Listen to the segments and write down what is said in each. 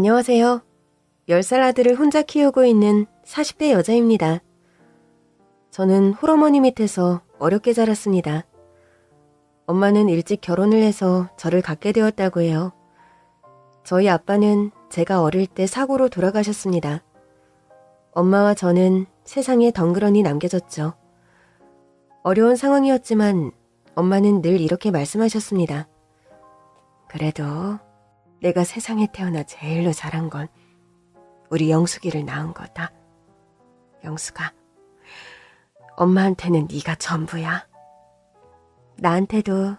안녕하세요. 10살 아들을 혼자 키우고 있는 40대 여자입니다. 저는 홀어머니 밑에서 어렵게 자랐습니다. 엄마는 일찍 결혼을 해서 저를 갖게 되었다고 해요. 저희 아빠는 제가 어릴 때 사고로 돌아가셨습니다. 엄마와 저는 세상에 덩그러니 남겨졌죠. 어려운 상황이었지만 엄마는 늘 이렇게 말씀하셨습니다. 그래도 내가 세상에 태어나 제일로 잘한 건 우리 영숙이를 낳은 거다. 영숙아, 엄마한테는 네가 전부야. 나한테도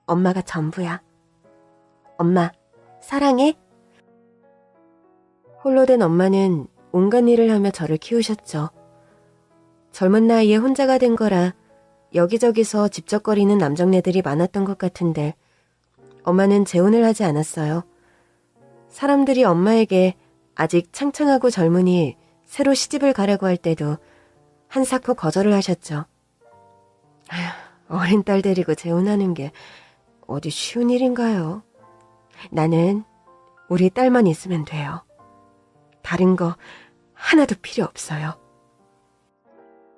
엄마가 전부야. 엄마, 사랑해? 홀로 된 엄마는 온갖 일을 하며 저를 키우셨죠. 젊은 나이에 혼자가 된 거라 여기저기서 집적거리는 남정네들이 많았던 것 같은데 엄마는 재혼을 하지 않았어요. 사람들이 엄마에게 아직 창창하고 젊으니 새로 시집을 가라고 할 때도 한사코 거절을 하셨죠. 어린 딸 데리고 재혼하는 게 어디 쉬운 일인가요? 나는 우리 딸만 있으면 돼요. 다른 거 하나도 필요 없어요.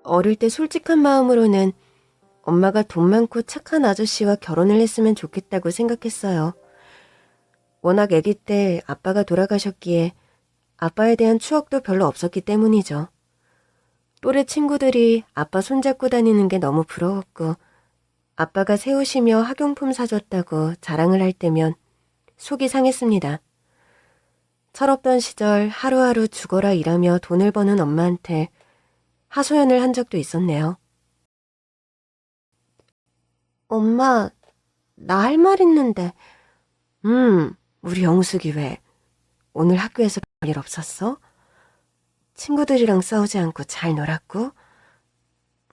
어릴 때 솔직한 마음으로는 엄마가 돈 많고 착한 아저씨와 결혼을 했으면 좋겠다고 생각했어요. 워낙 아기 때 아빠가 돌아가셨기에 아빠에 대한 추억도 별로 없었기 때문이죠. 또래 친구들이 아빠 손잡고 다니는 게 너무 부러웠고 아빠가 새 옷이며 학용품 사줬다고 자랑을 할 때면 속이 상했습니다. 철없던 시절 하루하루 죽어라 일하며 돈을 버는 엄마한테 하소연을 한 적도 있었네요. 엄마, 나 할 말 있는데. 우리 영숙이 왜? 오늘 학교에서 별일 없었어? 친구들이랑 싸우지 않고 잘 놀았고?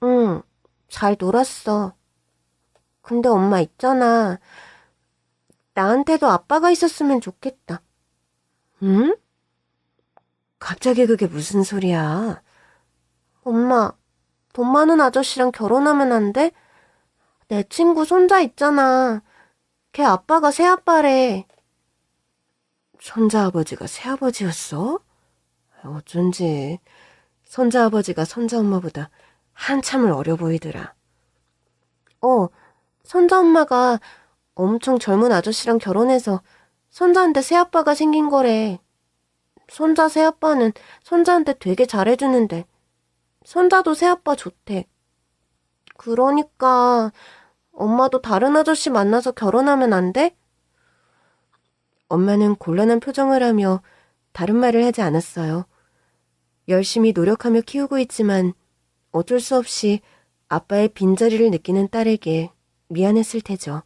응, 잘 놀았어. 근데 엄마 있잖아. 나한테도 아빠가 있었으면 좋겠다. 응? 갑자기 그게 무슨 소리야? 엄마, 돈 많은 아저씨랑 결혼하면 안 돼? 내 친구 손자 있잖아. 걔 아빠가 새아빠래. 손자 아버지가 새아버지였어? 어쩐지 손자 아버지가 손자 엄마보다 한참을 어려 보이더라. 손자 엄마가 엄청 젊은 아저씨랑 결혼해서 손자한테 새아빠가 생긴 거래. 손자 새아빠는 손자한테 되게 잘해주는데 손자도 새아빠 좋대. 그러니까 엄마도 다른 아저씨 만나서 결혼하면 안 돼? 엄마는 곤란한 표정을 하며 다른 말을 하지 않았어요. 열심히 노력하며 키우고 있지만 어쩔 수 없이 아빠의 빈자리를 느끼는 딸에게 미안했을 테죠.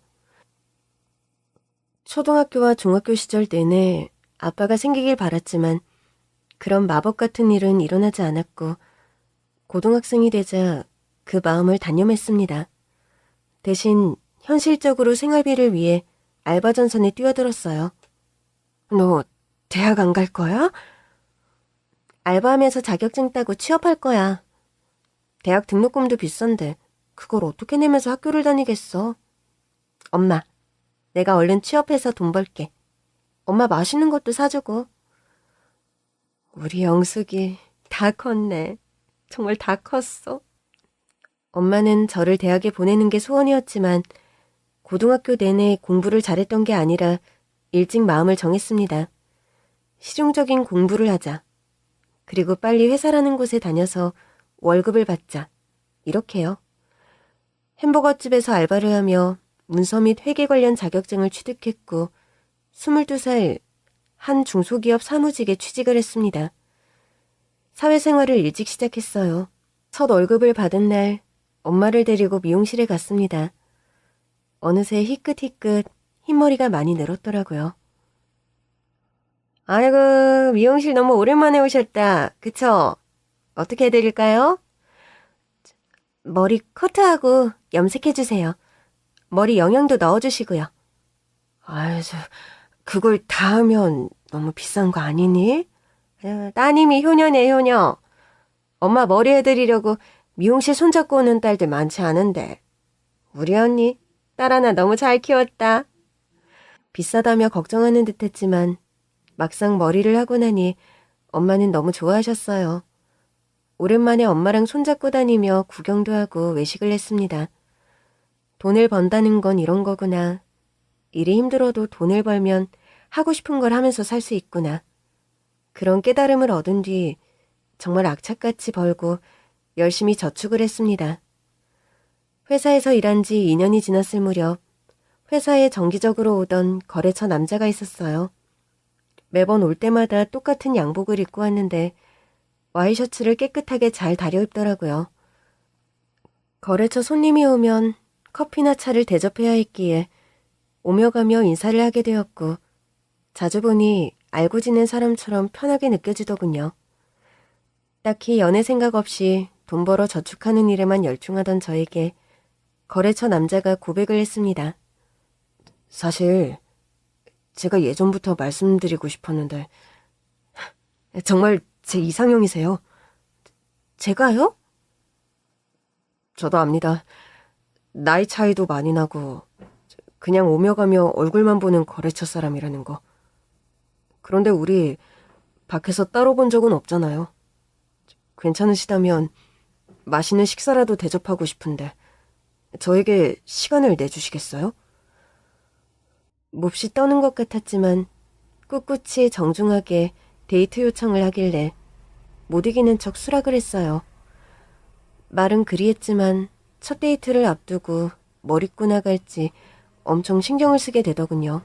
초등학교와 중학교 시절 내내 아빠가 생기길 바랐지만 그런 마법 같은 일은 일어나지 않았고 고등학생이 되자 그 마음을 단념했습니다. 대신 현실적으로 생활비를 위해 알바 전선에 뛰어들었어요. 너 대학 안 갈 거야? 알바하면서 자격증 따고 취업할 거야. 대학 등록금도 비싼데 그걸 어떻게 내면서 학교를 다니겠어? 엄마, 내가 얼른 취업해서 돈 벌게. 엄마 맛있는 것도 사주고. 우리 영숙이 다 컸네. 정말 다 컸어. 엄마는 저를 대학에 보내는 게 소원이었지만 고등학교 내내 공부를 잘했던 게 아니라 일찍 마음을 정했습니다. 실용적인 공부를 하자. 그리고 빨리 회사라는 곳에 다녀서 월급을 받자. 이렇게요. 햄버거집에서 알바를 하며 문서 및 회계 관련 자격증을 취득했고 22살 한 중소기업 사무직에 취직을 했습니다. 사회생활을 일찍 시작했어요. 첫 월급을 받은 날 엄마를 데리고 미용실에 갔습니다. 어느새 희끗희끗 흰머리가 많이 늘었더라고요. 아이고, 미용실 너무 오랜만에 오셨다. 그쵸? 어떻게 해드릴까요? 머리 커트하고 염색해주세요. 머리 영양도 넣어주시고요. 아유, 그걸 다 하면 너무 비싼 거 아니니? 따님이 효녀네, 효녀. 엄마 머리 해드리려고 미용실 손잡고 오는 딸들 많지 않은데. 우리 언니, 딸 하나 너무 잘 키웠다. 비싸다며 걱정하는 듯 했지만 막상 머리를 하고 나니 엄마는 너무 좋아하셨어요. 오랜만에 엄마랑 손잡고 다니며 구경도 하고 외식을 했습니다. 돈을 번다는 건 이런 거구나. 일이 힘들어도 돈을 벌면 하고 싶은 걸 하면서 살 수 있구나. 그런 깨달음을 얻은 뒤 정말 악착같이 벌고 열심히 저축을 했습니다. 회사에서 일한 지 2년이 지났을 무렵 회사에 정기적으로 오던 거래처 남자가 있었어요. 매번 올 때마다 똑같은 양복을 입고 왔는데 와이셔츠를 깨끗하게 잘 다려 입더라고요. 거래처 손님이 오면 커피나 차를 대접해야 했기에 오며 가며 인사를 하게 되었고 자주 보니 알고 지낸 사람처럼 편하게 느껴지더군요. 딱히 연애 생각 없이 돈 벌어 저축하는 일에만 열중하던 저에게 거래처 남자가 고백을 했습니다. 사실 제가 예전부터 말씀드리고 싶었는데 정말 제 이상형이세요. 제가요? 저도 압니다. 나이 차이도 많이 나고 그냥 오며 가며 얼굴만 보는 거래처 사람이라는 거. 그런데 우리 밖에서 따로 본 적은 없잖아요. 괜찮으시다면 맛있는 식사라도 대접하고 싶은데 저에게 시간을 내주시겠어요? 몹시 떠는 것 같았지만 꿋꿋이 정중하게 데이트 요청을 하길래 못 이기는 척 수락을 했어요. 말은 그리 했지만 첫 데이트를 앞두고 뭘 입고 나갈지 엄청 신경을 쓰게 되더군요.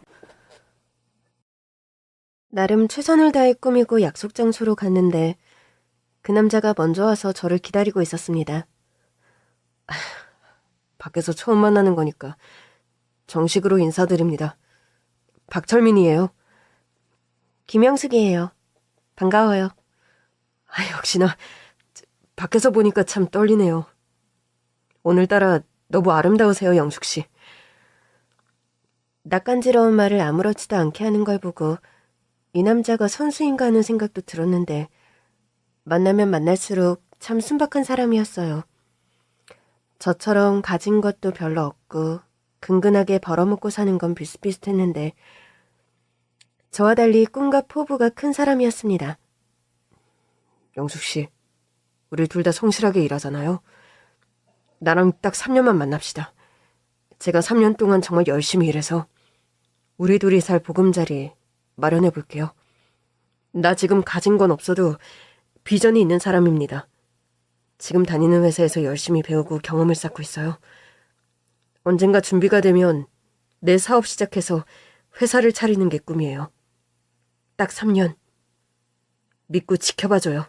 나름 최선을 다해 꾸미고 약속 장소로 갔는데 그 남자가 먼저 와서 저를 기다리고 있었습니다. 밖에서 처음 만나는 거니까 정식으로 인사드립니다. 박철민이에요. 김영숙이에요. 반가워요. 역시나 밖에서 보니까 참 떨리네요. 오늘따라 너무 아름다우세요, 영숙씨. 낯간지러운 말을 아무렇지도 않게 하는 걸 보고 이 남자가 선수인가 하는 생각도 들었는데 만나면 만날수록 참 순박한 사람이었어요. 저처럼 가진 것도 별로 없고 근근하게 벌어먹고 사는 건 비슷비슷했는데 저와 달리 꿈과 포부가 큰 사람이었습니다. 영숙씨, 우리 둘 다 성실하게 일하잖아요. 나랑 딱 3년만 만납시다. 제가 3년 동안 정말 열심히 일해서 우리 둘이 살 보금자리 마련해 볼게요. 나 지금 가진 건 없어도 비전이 있는 사람입니다. 지금 다니는 회사에서 열심히 배우고 경험을 쌓고 있어요. 언젠가 준비가 되면 내 사업 시작해서 회사를 차리는 게 꿈이에요. 딱 3년. 믿고 지켜봐줘요.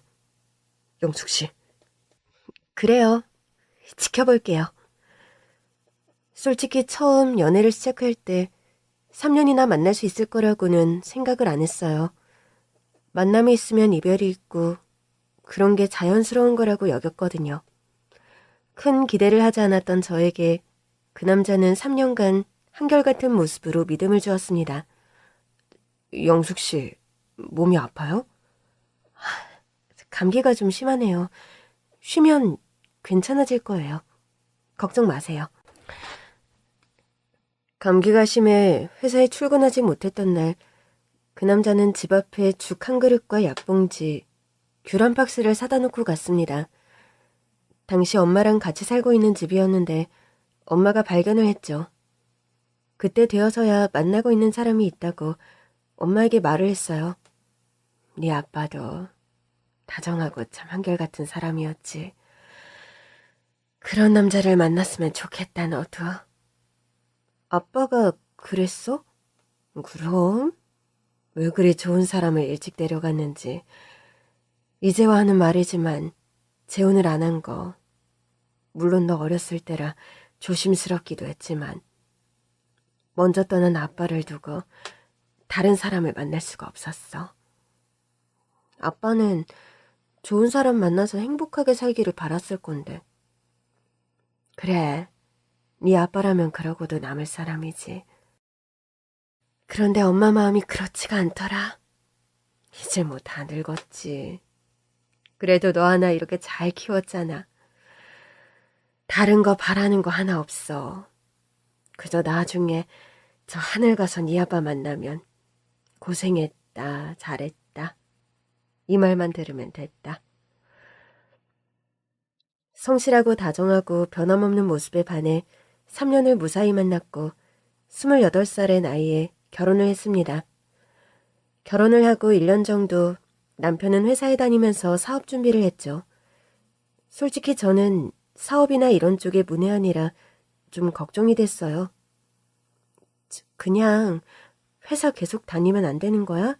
영숙씨. 그래요. 지켜볼게요. 솔직히 처음 연애를 시작할 때 3년이나 만날 수 있을 거라고는 생각을 안 했어요. 만남이 있으면 이별이 있고 그런 게 자연스러운 거라고 여겼거든요. 큰 기대를 하지 않았던 저에게 그 남자는 3년간 한결같은 모습으로 믿음을 주었습니다. 영숙씨, 몸이 아파요? 감기가 좀 심하네요. 쉬면 괜찮아질 거예요. 걱정 마세요. 감기가 심해 회사에 출근하지 못했던 날, 그 남자는 집 앞에 죽 한 그릇과 약봉지, 귤 한 박스를 사다 놓고 갔습니다. 당시 엄마랑 같이 살고 있는 집이었는데 엄마가 발견을 했죠. 그때 되어서야 만나고 있는 사람이 있다고 엄마에게 말을 했어요. 네 아빠도 다정하고 참 한결같은 사람이었지. 그런 남자를 만났으면 좋겠다, 너도. 아빠가 그랬어? 그럼? 왜 그리 좋은 사람을 일찍 데려갔는지. 이제와 하는 말이지만 재혼을 안 한 거. 물론 너 어렸을 때라 조심스럽기도 했지만 먼저 떠난 아빠를 두고 다른 사람을 만날 수가 없었어. 아빠는 좋은 사람 만나서 행복하게 살기를 바랐을 건데. 그래, 네 아빠라면 그러고도 남을 사람이지. 그런데 엄마 마음이 그렇지가 않더라. 이제 뭐 다 늙었지. 그래도 너 하나 이렇게 잘 키웠잖아. 다른 거 바라는 거 하나 없어. 그저 나중에 저 하늘 가서 네 아빠 만나면 고생에 잘했다, 잘했다. 이 말만 들으면 됐다. 성실하고 다정하고 변함없는 모습에 반해 3년을 무사히 만났고 28살의 나이에 결혼을 했습니다. 결혼을 하고 1년 정도 남편은 회사에 다니면서 사업 준비를 했죠. 솔직히 저는 사업이나 이런 쪽에 문외한이라 좀 걱정이 됐어요. 그냥 회사 계속 다니면 안 되는 거야?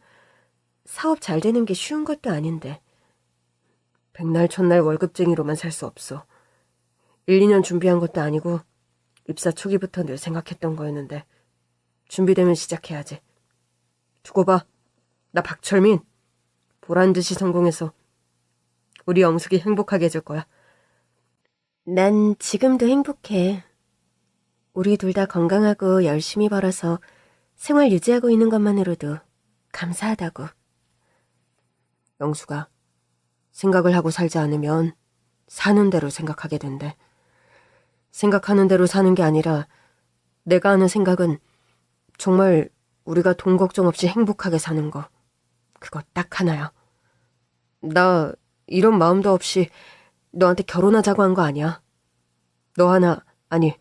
사업 잘 되는 게 쉬운 것도 아닌데. 백날 첫날 월급쟁이로만 살 수 없어. 1, 2년 준비한 것도 아니고 입사 초기부터 늘 생각했던 거였는데 준비되면 시작해야지. 두고 봐. 나 박철민. 보란듯이 성공해서 우리 영숙이 행복하게 해줄 거야. 난 지금도 행복해. 우리 둘 다 건강하고 열심히 벌어서 생활 유지하고 있는 것만으로도 감사하다고. 영숙아, 생각을 하고 살지 않으면 사는 대로 생각하게 된대. 생각하는 대로 사는 게 아니라 내가 하는 생각은 정말 우리가 돈 걱정 없이 행복하게 사는 거. 그거 딱 하나야. 나 이런 마음도 없이 너한테 결혼하자고 한 거 아니야. 너 하나, 아니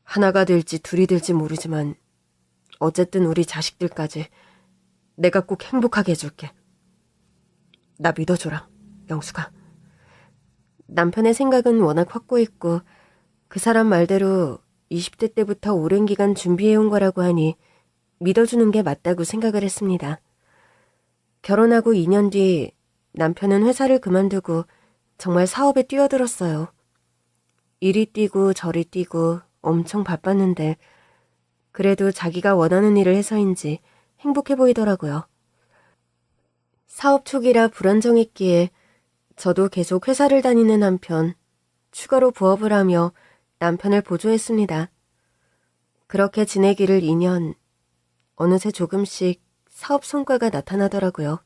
하나가 될지 둘이 될지 모르지만 어쨌든 우리 자식들까지 내가 꼭 행복하게 해줄게. 나 믿어줘라, 영숙아. 남편의 생각은 워낙 확고했고 그 사람 말대로 20대 때부터 오랜 기간 준비해온 거라고 하니 믿어주는 게 맞다고 생각을 했습니다. 결혼하고 2년 뒤 남편은 회사를 그만두고 정말 사업에 뛰어들었어요. 이리 뛰고 저리 뛰고 엄청 바빴는데 그래도 자기가 원하는 일을 해서인지 행복해 보이더라고요. 사업 초기라 불안정했기에 저도 계속 회사를 다니는 한편 추가로 부업을 하며 남편을 보조했습니다. 그렇게 지내기를 2년, 어느새 조금씩 사업 성과가 나타나더라고요.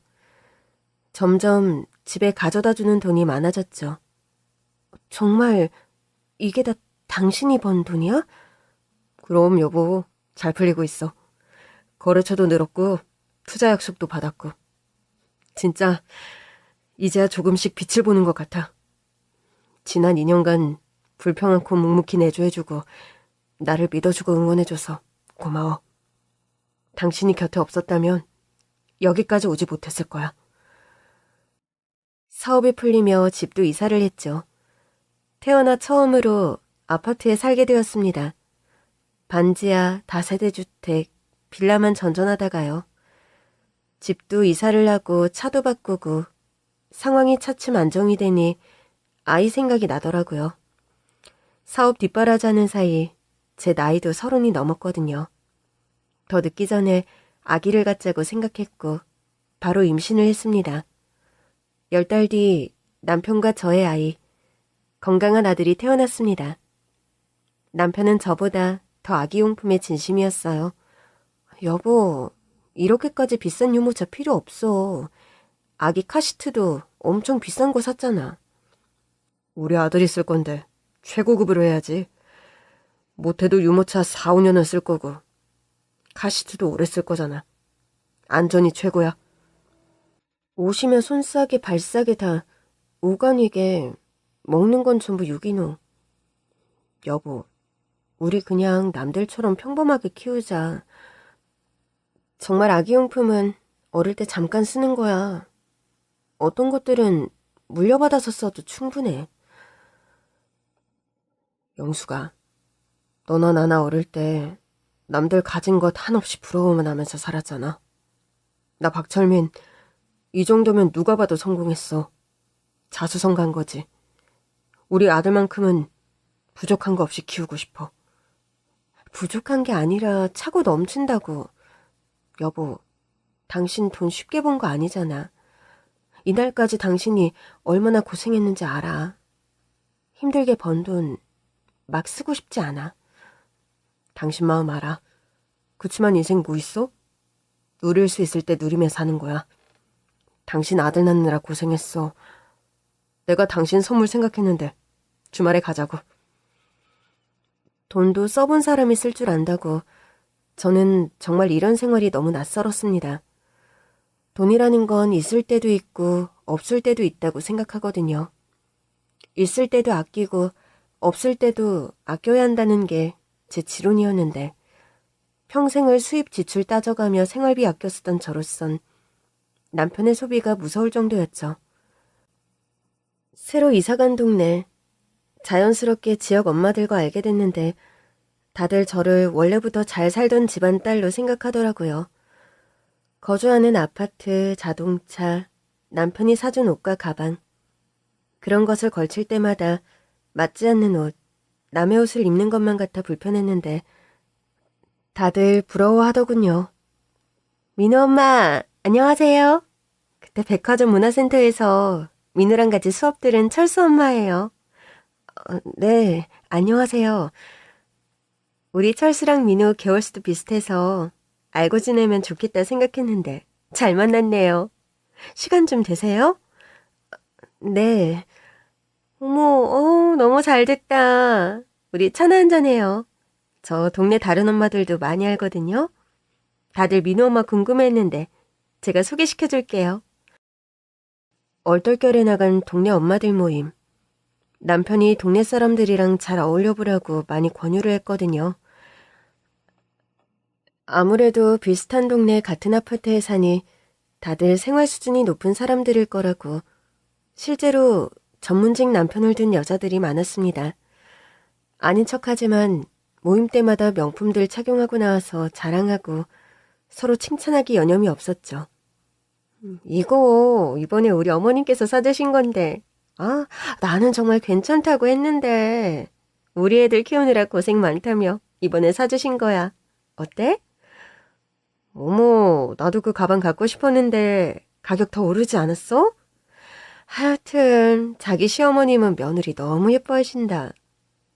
점점 집에 가져다주는 돈이 많아졌죠. 정말 이게 다 당신이 번 돈이야? 그럼 여보, 잘 풀리고 있어. 거래처도 늘었고 투자 약속도 받았고. 진짜 이제야 조금씩 빛을 보는 것 같아. 지난 2년간 불평 않고 묵묵히 내조해주고 나를 믿어주고 응원해줘서 고마워. 당신이 곁에 없었다면 여기까지 오지 못했을 거야. 사업이 풀리며 집도 이사를 했죠. 태어나 처음으로 아파트에 살게 되었습니다. 반지하 다세대 주택, 빌라만 전전하다가요. 집도 이사를 하고 차도 바꾸고 상황이 차츰 안정이 되니 아이 생각이 나더라고요. 사업 뒷바라지하는 사이 제 나이도 30이 넘었거든요. 더 늦기 전에 아기를 갖자고 생각했고 바로 임신을 했습니다. 10달 뒤 남편과 저의 아이, 건강한 아들이 태어났습니다. 남편은 저보다 더 아기용품에 진심이었어요. 여보, 이렇게까지 비싼 유모차 필요 없어. 아기 카시트도 엄청 비싼 거 샀잖아. 우리 아들이 쓸 건데 최고급으로 해야지. 못해도 유모차 4, 5년은 쓸 거고 카시트도 오래 쓸 거잖아. 안전이 최고야. 옷이면 손싸개 발싸개 다 오가닉에 먹는 건 전부 유기농. 여보, 우리 그냥 남들처럼 평범하게 키우자. 정말 아기용품은 어릴 때 잠깐 쓰는 거야. 어떤 것들은 물려받아서 써도 충분해. 영숙아, 너나 나나 어릴 때 남들 가진 것 한없이 부러워만 하면서 살았잖아. 나 박철민, 이 정도면 누가 봐도 성공했어. 자수성가한 거지. 우리 아들만큼은 부족한 거 없이 키우고 싶어. 부족한 게 아니라 차고 넘친다고. 여보, 당신 돈 쉽게 번 거 아니잖아. 이날까지 당신이 얼마나 고생했는지 알아. 힘들게 번 돈 막 쓰고 싶지 않아. 당신 마음 알아. 그치만 인생 뭐 있어? 누릴 수 있을 때 누리며 사는 거야. 당신 아들 낳느라 고생했어. 내가 당신 선물 생각했는데 주말에 가자고. 돈도 써본 사람이 쓸 줄 안다고 저는 정말 이런 생활이 너무 낯설었습니다. 돈이라는 건 있을 때도 있고 없을 때도 있다고 생각하거든요. 있을 때도 아끼고 없을 때도 아껴야 한다는 게 제 지론이었는데 평생을 수입 지출 따져가며 생활비 아껴 쓰던 저로선 남편의 소비가 무서울 정도였죠. 새로 이사간 동네, 자연스럽게 지역 엄마들과 알게 됐는데 다들 저를 원래부터 잘 살던 집안 딸로 생각하더라고요. 거주하는 아파트, 자동차, 남편이 사준 옷과 가방, 그런 것을 걸칠 때마다 맞지 않는 옷, 남의 옷을 입는 것만 같아 불편했는데 다들 부러워하더군요. 민우 엄마, 안녕하세요. 그때 백화점 문화센터에서 민우랑 같이 수업 들은 철수 엄마예요. 네, 안녕하세요. 우리 철수랑 민우 개월수도 비슷해서 알고 지내면 좋겠다 생각했는데 잘 만났네요. 시간 좀 되세요? 네. 어머, 너무 잘 됐다. 우리 차나 한잔해요. 저 동네 다른 엄마들도 많이 알거든요. 다들 민우 엄마 궁금해했는데 제가 소개시켜줄게요. 얼떨결에 나간 동네 엄마들 모임. 남편이 동네 사람들이랑 잘 어울려보라고 많이 권유를 했거든요. 아무래도 비슷한 동네 같은 아파트에 사니 다들 생활 수준이 높은 사람들일 거라고. 실제로 전문직 남편을 둔 여자들이 많았습니다. 아닌 척하지만 모임 때마다 명품들 착용하고 나와서 자랑하고 서로 칭찬하기 여념이 없었죠. 이거 이번에 우리 어머님께서 사주신 건데 나는 정말 괜찮다고 했는데 우리 애들 키우느라 고생 많다며 이번에 사주신 거야. 어때? 어머, 나도 그 가방 갖고 싶었는데 가격 더 오르지 않았어? 하여튼 자기 시어머님은 며느리 너무 예뻐하신다.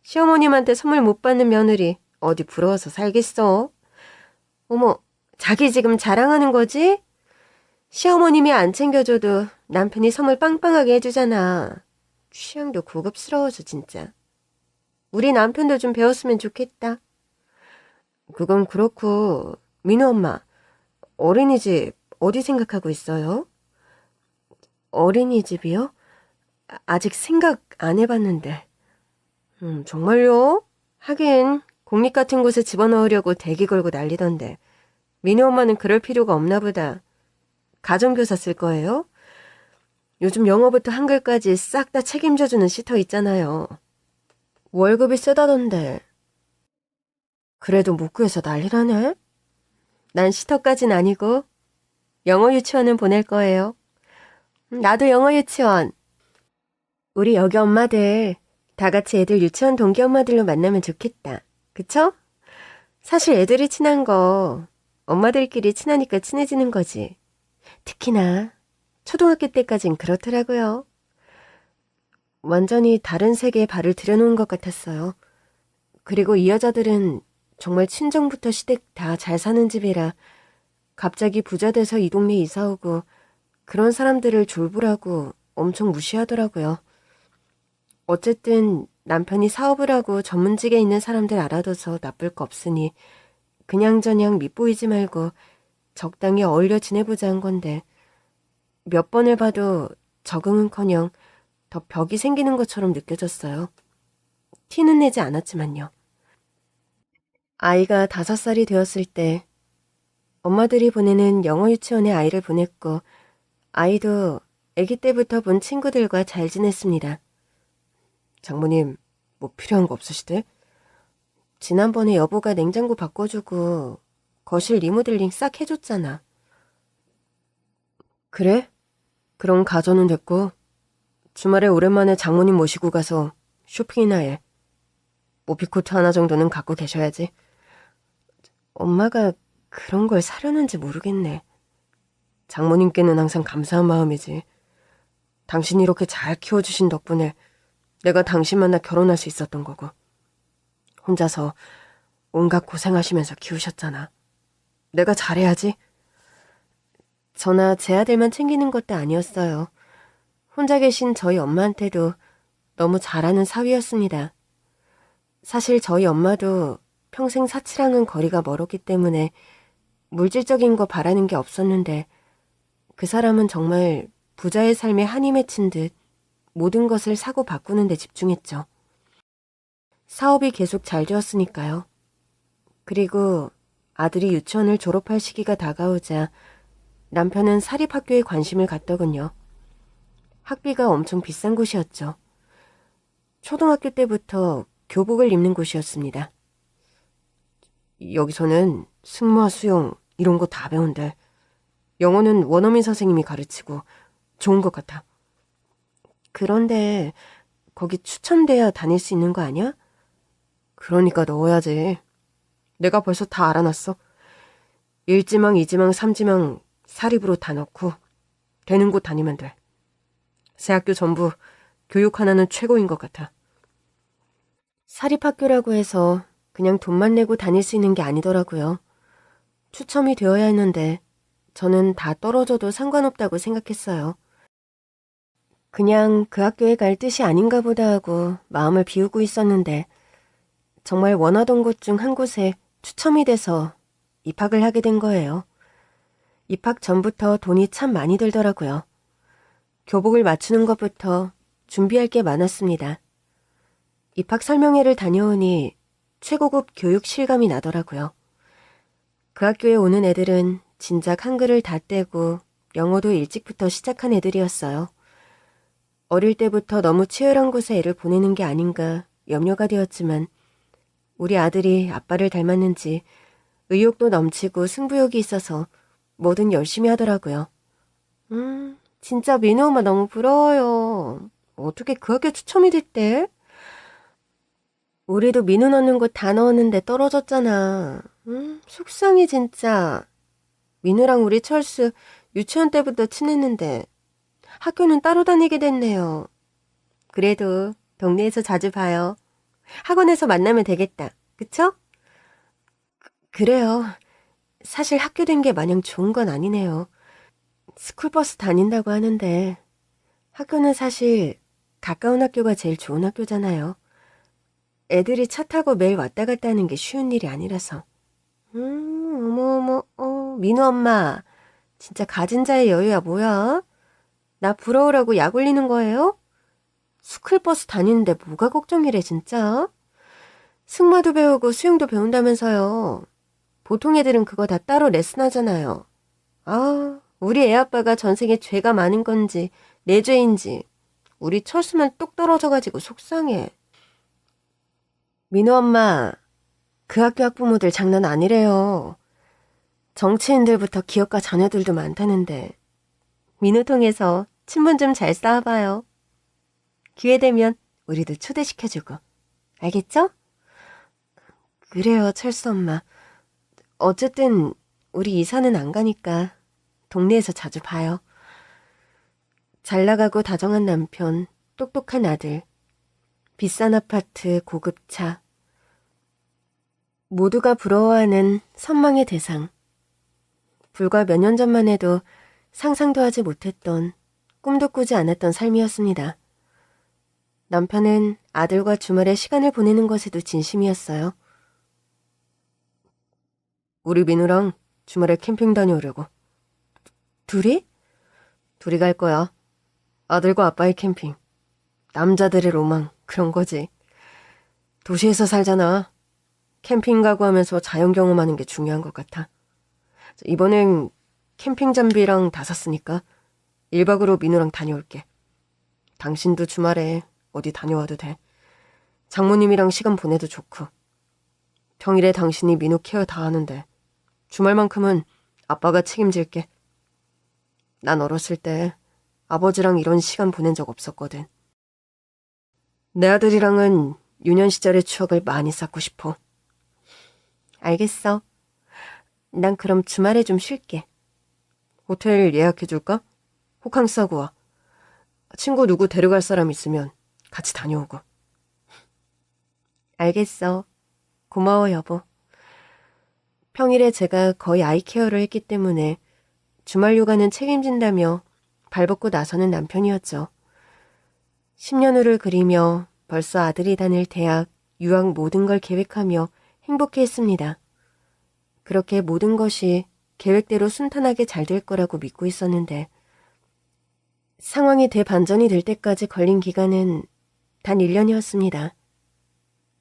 시어머님한테 선물 못 받는 며느리 어디 부러워서 살겠어? 어머, 자기 지금 자랑하는 거지? 시어머님이 안 챙겨줘도 남편이 선물 빵빵하게 해주잖아. 취향도 고급스러워서 진짜. 우리 남편도 좀 배웠으면 좋겠다. 그건 그렇고 민우 엄마, 어린이집 어디 생각하고 있어요? 어린이집이요? 아직 생각 안 해봤는데. 정말요? 하긴 공립 같은 곳에 집어넣으려고 대기 걸고 난리던데. 민우 엄마는 그럴 필요가 없나 보다. 가정교사 쓸 거예요? 요즘 영어부터 한글까지 싹 다 책임져주는 시터 있잖아요. 월급이 세다던데. 그래도 못 구해서 난리라네? 난 시터까진 아니고 영어 유치원은 보낼 거예요. 나도 영어 유치원. 우리 여기 엄마들 다 같이 애들 유치원 동기 엄마들로 만나면 좋겠다. 그쵸? 사실 애들이 친한 거 엄마들끼리 친하니까 친해지는 거지. 특히나 초등학교 때까진 그렇더라고요. 완전히 다른 세계에 발을 들여놓은 것 같았어요. 그리고 이 여자들은 정말 친정부터 시댁 다 잘 사는 집이라 갑자기 부자 돼서 이 동네 이사 오고 그런 사람들을 졸부라고 엄청 무시하더라고요. 어쨌든 남편이 사업을 하고 전문직에 있는 사람들 알아둬서 나쁠 거 없으니 그냥저냥 밉보이지 말고 적당히 어울려 지내보자 한 건데 몇 번을 봐도 적응은커녕 더 벽이 생기는 것처럼 느껴졌어요. 티는 내지 않았지만요. 아이가 5살이 되었을 때 엄마들이 보내는 영어 유치원에 아이를 보냈고 아이도 아기 때부터 본 친구들과 잘 지냈습니다. 장모님, 뭐 필요한 거 없으시대? 지난번에 여보가 냉장고 바꿔주고 거실 리모델링 싹 해줬잖아. 그래? 그럼 가전은 됐고 주말에 오랜만에 장모님 모시고 가서 쇼핑이나 해. 모피코트 하나 정도는 갖고 계셔야지. 엄마가 그런 걸 사려는지 모르겠네. 장모님께는 항상 감사한 마음이지. 당신이 이렇게 잘 키워주신 덕분에 내가 당신 만나 결혼할 수 있었던 거고. 혼자서 온갖 고생하시면서 키우셨잖아. 내가 잘해야지. 저나 제 아들만 챙기는 것도 아니었어요. 혼자 계신 저희 엄마한테도 너무 잘하는 사위였습니다. 사실 저희 엄마도 평생 사치랑은 거리가 멀었기 때문에 물질적인 거 바라는 게 없었는데 그 사람은 정말 부자의 삶에 한이 맺힌 듯 모든 것을 사고 바꾸는 데 집중했죠. 사업이 계속 잘 되었으니까요. 그리고 아들이 유치원을 졸업할 시기가 다가오자 남편은 사립학교에 관심을 갖더군요. 학비가 엄청 비싼 곳이었죠. 초등학교 때부터 교복을 입는 곳이었습니다. 여기서는 승마, 수영 이런 거 다 배운대. 영어는 원어민 선생님이 가르치고 좋은 것 같아. 그런데 거기 추첨돼야 다닐 수 있는 거 아니야? 그러니까 넣어야지. 내가 벌써 다 알아놨어. 1지망, 2지망, 3지망 사립으로 다 넣고 되는 곳 다니면 돼. 새 학교 전부 교육 하나는 최고인 것 같아. 사립학교라고 해서 그냥 돈만 내고 다닐 수 있는 게 아니더라고요. 추첨이 되어야 했는데 저는 다 떨어져도 상관없다고 생각했어요. 그냥 그 학교에 갈 뜻이 아닌가 보다 하고 마음을 비우고 있었는데 정말 원하던 곳 중 한 곳에 추첨이 돼서 입학을 하게 된 거예요. 입학 전부터 돈이 참 많이 들더라고요. 교복을 맞추는 것부터 준비할 게 많았습니다. 입학 설명회를 다녀오니 최고급 교육 실감이 나더라고요. 그 학교에 오는 애들은 진작 한글을 다 떼고 영어도 일찍부터 시작한 애들이었어요. 어릴 때부터 너무 치열한 곳에 애를 보내는 게 아닌가 염려가 되었지만 우리 아들이 아빠를 닮았는지 의욕도 넘치고 승부욕이 있어서 뭐든 열심히 하더라고요. 진짜 민우 엄마 너무 부러워요. 어떻게 그 학교 추첨이 됐대? 우리도 민우 넣는 곳 다 넣었는데 떨어졌잖아. 속상해 진짜. 민우랑 우리 철수 유치원 때부터 친했는데 학교는 따로 다니게 됐네요. 그래도 동네에서 자주 봐요. 학원에서 만나면 되겠다. 그쵸? 그래요. 사실 학교 된 게 마냥 좋은 건 아니네요. 스쿨버스 다닌다고 하는데 학교는 사실 가까운 학교가 제일 좋은 학교잖아요. 애들이 차 타고 매일 왔다 갔다 하는 게 쉬운 일이 아니라서. 어머, 민우 엄마. 진짜 가진 자의 여유야 뭐야? 나 부러우라고 약 올리는 거예요? 스쿨버스 다니는데 뭐가 걱정이래 진짜? 승마도 배우고 수영도 배운다면서요. 보통 애들은 그거 다 따로 레슨하잖아요. 아, 우리 애 아빠가 전생에 죄가 많은 건지 내 죄인지 우리 철수만 똑 떨어져가지고 속상해. 민우 엄마, 그 학교 학부모들 장난 아니래요. 정치인들부터 기업가 자녀들도 많다는데 민우 통해서 친분 좀 잘 쌓아봐요. 기회 되면 우리도 초대시켜주고. 알겠죠? 그래요, 철수 엄마. 어쨌든 우리 이사는 안 가니까 동네에서 자주 봐요. 잘 나가고 다정한 남편, 똑똑한 아들, 비싼 아파트, 고급차. 모두가 부러워하는 선망의 대상. 불과 몇 년 전만 해도 상상도 하지 못했던, 꿈도 꾸지 않았던 삶이었습니다. 남편은 아들과 주말에 시간을 보내는 것에도 진심이었어요. 우리 민우랑 주말에 캠핑 다녀오려고. 둘이? 둘이 갈 거야. 아들과 아빠의 캠핑. 남자들의 로망, 그런 거지. 도시에서 살잖아. 캠핑 가고 하면서 자연 경험하는 게 중요한 것 같아. 이번엔 캠핑 장비랑 다 샀으니까 1박으로 민우랑 다녀올게. 당신도 주말에 어디 다녀와도 돼. 장모님이랑 시간 보내도 좋고. 평일에 당신이 민우 케어 다 하는데 주말만큼은 아빠가 책임질게. 난 어렸을 때 아버지랑 이런 시간 보낸 적 없었거든. 내 아들이랑은 유년 시절의 추억을 많이 쌓고 싶어. 알겠어. 난 그럼 주말에 좀 쉴게. 호텔 예약해줄까? 호캉스 하고 와. 친구 누구 데려갈 사람 있으면 같이 다녀오고. 알겠어. 고마워 여보. 평일에 제가 거의 아이 케어를 했기 때문에 주말 휴가는 책임진다며 발벗고 나서는 남편이었죠. 10년 후를 그리며 벌써 아들이 다닐 대학, 유학 모든 걸 계획하며 행복해했습니다. 그렇게 모든 것이 계획대로 순탄하게 잘 될 거라고 믿고 있었는데 상황이 대반전이 될 때까지 걸린 기간은 단 1년이었습니다.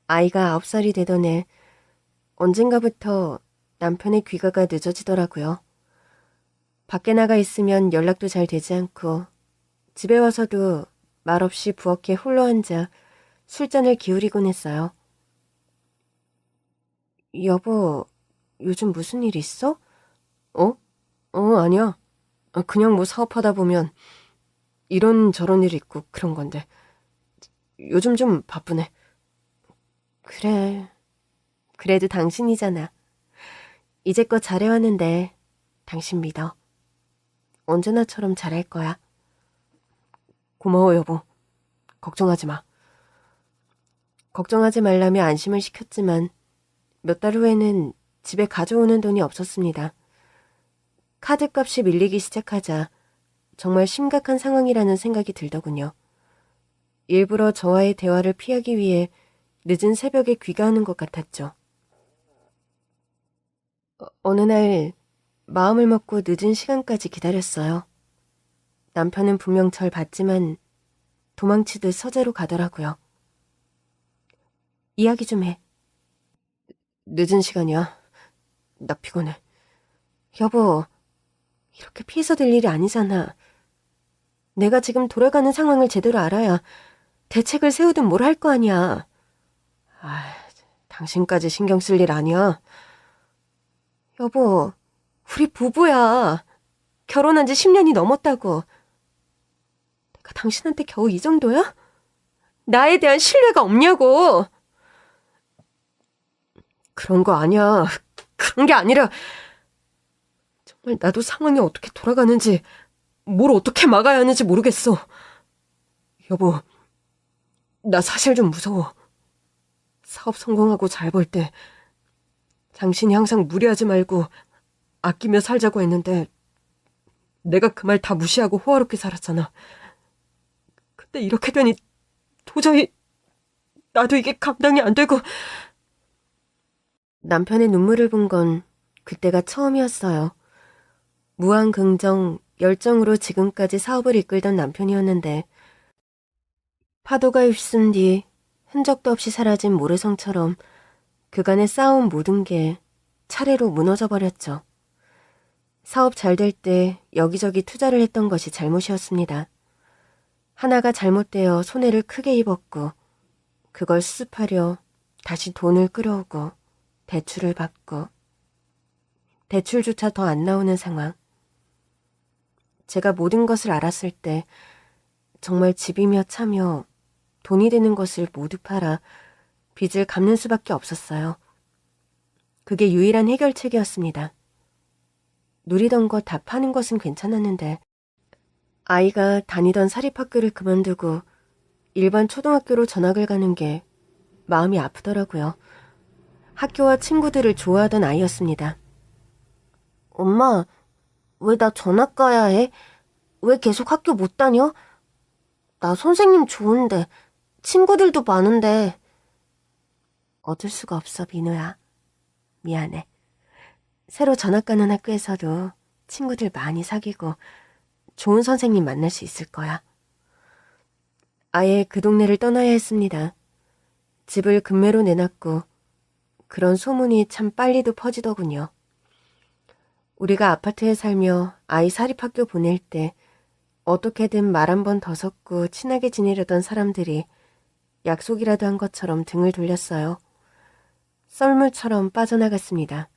아이가 9살이 되던 해 언젠가부터 남편의 귀가가 늦어지더라고요. 밖에 나가 있으면 연락도 잘 되지 않고 집에 와서도 말없이 부엌에 홀로 앉아 술잔을 기울이곤 했어요. 여보, 요즘 무슨 일 있어? 아니야. 그냥 뭐 사업하다 보면 이런저런 일 있고 그런 건데. 요즘 좀 바쁘네. 그래. 그래도 당신이잖아. 이제껏 잘해왔는데 당신 믿어. 언제나처럼 잘할 거야. 고마워, 여보. 걱정하지 마. 걱정하지 말라며 안심을 시켰지만 몇 달 후에는 집에 가져오는 돈이 없었습니다. 카드값이 밀리기 시작하자 정말 심각한 상황이라는 생각이 들더군요. 일부러 저와의 대화를 피하기 위해 늦은 새벽에 귀가하는 것 같았죠. 어느 날 마음을 먹고 늦은 시간까지 기다렸어요. 남편은 분명 절 봤지만 도망치듯 서재로 가더라고요. 이야기 좀 해. 늦은 시간이야. 나 피곤해. 여보, 이렇게 피해서 될 일이 아니잖아. 내가 지금 돌아가는 상황을 제대로 알아야 대책을 세우든 뭘 할 거 아니야. 당신까지 신경 쓸 일 아니야. 여보, 우리 부부야. 결혼한 지 10년이 넘었다고. 내가 당신한테 겨우 이 정도야? 나에 대한 신뢰가 없냐고. 그런 거 아니야. 그런 게 아니라 정말 나도 상황이 어떻게 돌아가는지 뭘 어떻게 막아야 하는지 모르겠어. 여보, 나 사실 좀 무서워. 사업 성공하고 잘 벌 때 당신이 항상 무리하지 말고 아끼며 살자고 했는데 내가 그 말 다 무시하고 호화롭게 살았잖아. 근데 이렇게 되니 도저히 나도 이게 감당이 안 되고. 남편의 눈물을 본 건 그때가 처음이었어요. 무한 긍정, 열정으로 지금까지 사업을 이끌던 남편이었는데 파도가 휩쓴 뒤 흔적도 없이 사라진 모래성처럼 그간에 쌓아온 모든 게 차례로 무너져 버렸죠. 사업 잘 될 때 여기저기 투자를 했던 것이 잘못이었습니다. 하나가 잘못되어 손해를 크게 입었고 그걸 수습하려 다시 돈을 끌어오고 대출을 받고 대출조차 더 안 나오는 상황. 제가 모든 것을 알았을 때 정말 집이며 차며 돈이 되는 것을 모두 팔아 빚을 갚는 수밖에 없었어요. 그게 유일한 해결책이었습니다. 누리던 거 다 파는 것은 괜찮았는데 아이가 다니던 사립학교를 그만두고 일반 초등학교로 전학을 가는 게 마음이 아프더라고요. 학교와 친구들을 좋아하던 아이였습니다. 엄마, 왜 나 전학 가야 해? 왜 계속 학교 못 다녀? 나 선생님 좋은데, 친구들도 많은데. 어쩔 수가 없어, 민우야. 미안해. 새로 전학 가는 학교에서도 친구들 많이 사귀고 좋은 선생님 만날 수 있을 거야. 아예 그 동네를 떠나야 했습니다. 집을 급매로 내놨고 그런 소문이 참 빨리도 퍼지더군요. 우리가 아파트에 살며 아이 사립학교 보낼 때 어떻게든 말 한 번 더 섞고 친하게 지내려던 사람들이 약속이라도 한 것처럼 등을 돌렸어요. 썰물처럼 빠져나갔습니다.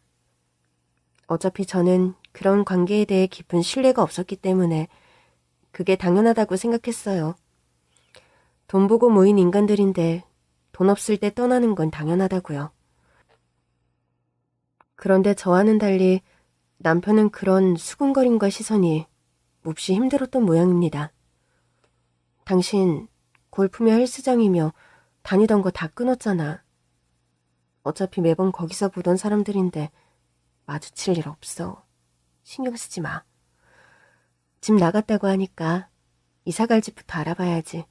어차피 저는 그런 관계에 대해 깊은 신뢰가 없었기 때문에 그게 당연하다고 생각했어요. 돈 보고 모인 인간들인데 돈 없을 때 떠나는 건 당연하다고요. 그런데 저와는 달리 남편은 그런 수군거림과 시선이 몹시 힘들었던 모양입니다. 당신 골프며 헬스장이며 다니던 거 다 끊었잖아. 어차피 매번 거기서 보던 사람들인데 마주칠 일 없어. 신경 쓰지 마. 집 나갔다고 하니까 이사 갈 집부터 알아봐야지.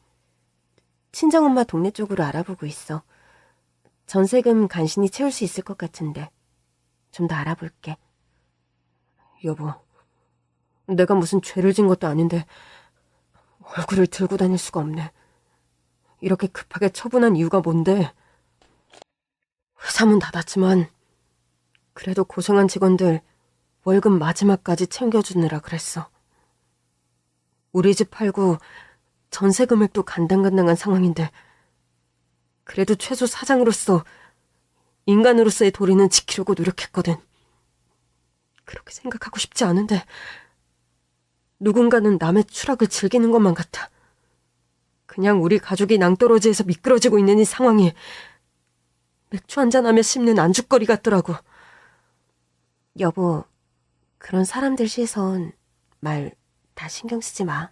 친정엄마 동네 쪽으로 알아보고 있어. 전세금 간신히 채울 수 있을 것 같은데 좀 더 알아볼게. 여보, 내가 무슨 죄를 진 것도 아닌데 얼굴을 들고 다닐 수가 없네. 이렇게 급하게 처분한 이유가 뭔데? 회사 문 닫았지만 그래도 고생한 직원들 월급 마지막까지 챙겨주느라 그랬어. 우리 집 팔고 전세 금액도 간당간당한 상황인데 그래도 최소 사장으로서 인간으로서의 도리는 지키려고 노력했거든. 그렇게 생각하고 싶지 않은데 누군가는 남의 추락을 즐기는 것만 같아. 그냥 우리 가족이 낭떠러지에서 미끄러지고 있는 이 상황이 맥주 한잔하며 씹는 안주거리 같더라고. 여보, 그런 사람들 시선 말 다 신경 쓰지 마.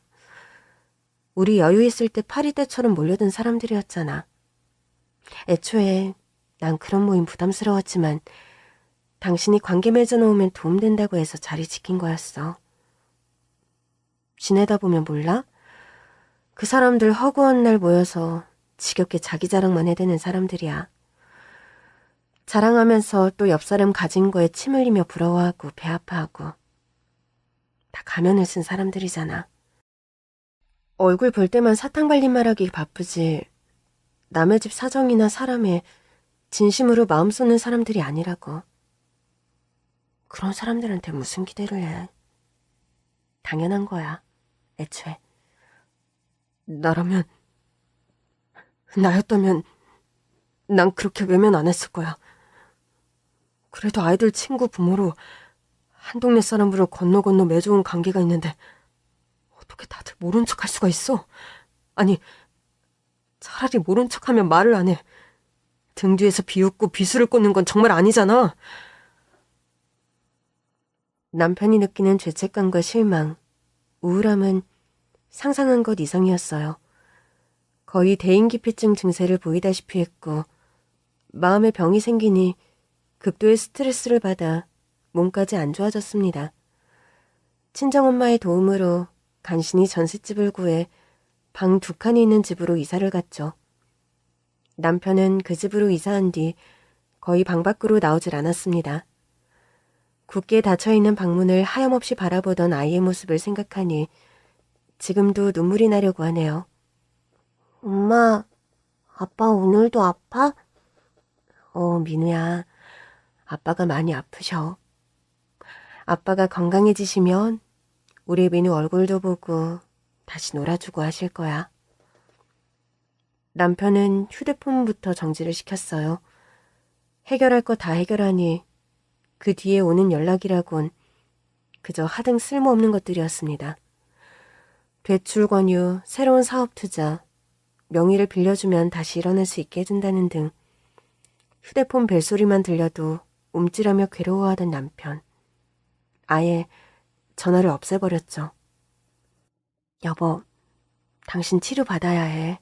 우리 여유 있을 때 파리 때처럼 몰려든 사람들이었잖아. 애초에 난 그런 모임 부담스러웠지만 당신이 관계 맺어놓으면 도움된다고 해서 자리 지킨 거였어. 지내다 보면 몰라? 그 사람들 허구한 날 모여서 지겹게 자기 자랑만 해대는 사람들이야. 자랑하면서 또 옆 사람 가진 거에 침 흘리며 부러워하고 배 아파하고. 다 가면을 쓴 사람들이잖아. 얼굴 볼 때만 사탕 발린 말하기 바쁘지 남의 집 사정이나 사람에 진심으로 마음 쏟는 사람들이 아니라고. 그런 사람들한테 무슨 기대를 해. 당연한 거야, 애초에. 나였다면 난 그렇게 외면 안 했을 거야. 그래도 아이들 친구 부모로 한 동네 사람으로 건너 맺어온 관계가 있는데 어떻게 다들 모른 척 할 수가 있어? 아니, 차라리 모른 척하면 말을 안 해. 등 뒤에서 비웃고 비수를 꽂는 건 정말 아니잖아. 남편이 느끼는 죄책감과 실망, 우울함은 상상한 것 이상이었어요. 거의 대인기피증 증세를 보이다시피 했고 마음에 병이 생기니 극도의 스트레스를 받아 몸까지 안 좋아졌습니다. 친정엄마의 도움으로 간신히 전셋집을 구해 방 2칸이 있는 집으로 이사를 갔죠. 남편은 그 집으로 이사한 뒤 거의 방 밖으로 나오질 않았습니다. 굳게 닫혀있는 방문을 하염없이 바라보던 아이의 모습을 생각하니 지금도 눈물이 나려고 하네요. 엄마, 아빠 오늘도 아파? 민우야, 아빠가 많이 아프셔. 아빠가 건강해지시면 우리 민우 얼굴도 보고 다시 놀아주고 하실 거야. 남편은 휴대폰부터 정지를 시켰어요. 해결할 거 다 해결하니 그 뒤에 오는 연락이라곤 그저 하등 쓸모없는 것들이었습니다. 대출 권유, 새로운 사업 투자, 명의를 빌려주면 다시 일어날 수 있게 해준다는 등 휴대폰 벨소리만 들려도 움찔하며 괴로워하던 남편. 아예 전화를 없애버렸죠. 여보, 당신 치료받아야 해.